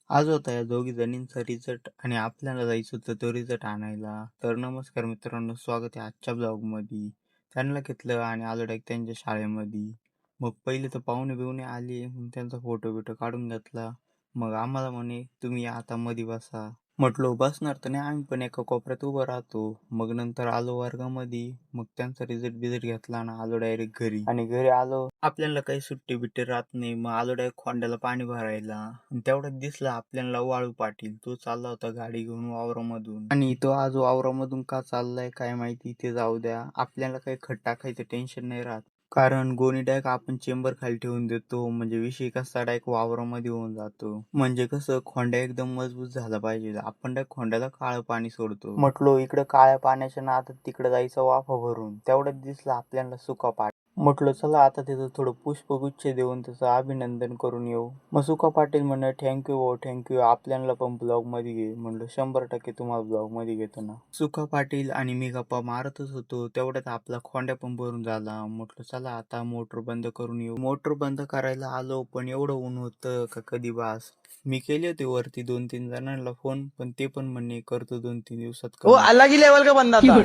आज होता या दोघी जणींचा रिझल्ट आणि आपल्याला जायचं होतं तो रिझल्ट आणायला. तर नमस्कार मित्रांनो, स्वागत आहे आजच्या ब्लॉगमध्ये. त्यांना घेतलं आणि आलो डायरेक्ट त्यांच्या शाळेमध्ये. मग पहिले तर पाहुणे-बिहुणे आले, मग त्यांचा फोटो-बिटो काढून घेतला. मग आम्हाला म्हणे, "तुम्ही या आता मध्ये बसा." म्हटलो, "बसणार तर नाही, आम्ही पण एका कोपऱ्यात उभं राहतो." मग नंतर आलो वर्गामध्ये. मग त्यांचा रिझल्ट-बिझल्ट घेतला आणि आलो डायरेक्ट घरी. आणि घरी आलो, आपल्याला काही सुट्टी-बिट्टी राहत नाही. मग आलो डायरेक्ट खोंड्याला पाणी भरायला. आणि तेवढ्यात दिसला आपल्याला वाळू पाटील. तो चालला होता गाडी घेऊन वावरामधून. आणि तो आज वावरामधून का चाललाय काय माहिती, ते जाऊ द्या. आपल्याला काही खत टाकायचं टेन्शन नाही राहत. कारण गोणी डायरेक्ट आपण चेंबर खाली ठेवून देतो, म्हणजे विषय कसा डायरेक्ट वावरामध्ये होऊन जातो. म्हणजे कसं खोंड्या एकदम मजबूत झाला पाहिजे. आपण डायरेक्ट खोंड्याला काळं पाणी सोडतो. म्हटलो इकडं काळ्या पाण्याच्या नादात तिकडे जायचं वाफा भरून. तेवढ्यात दिसला आपल्याला सुका पाटील. म्हटलं चला आता त्याचं थोडं पुष्पगुच्छ देऊन त्याचं अभिनंदन करून येऊ. मग सुका पाटील म्हणे, "थँक्यू भाऊ, थँक्यू. आपल्याला पण ब्लॉगमध्ये घे." म्हणलं 100% तुम्हाला ब्लॉगमध्ये घेतो ना. सुका पाटील आणि मी गप्पा मारतच होतो. तेवढ्यात आपला खोंड्या पण भरून झाला. म्हटलं चला आता मोटर बंद करून येऊ. मोटर बंद करायला आलो, पण एवढं ऊन होतं का कधी बास. मी केले होते वरती 2-3 जणांना फोन, पण ते पण म्हणे करतो 2-3 दिवसात वो कमी. अलग ही लेवल का बंदा था।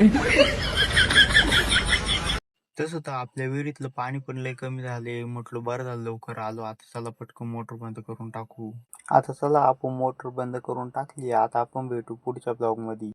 तसं तर आपल्या विहिरीतलं पाणी पण लय कमी झाले. म्हटलं बरं झालं लवकर आलो. आता चला पटकन मोटर बंद करून टाकू. आता चला आपण मोटर बंद करून टाकली. आता आपण भेटू पुढच्या ब्लॉग मध्ये.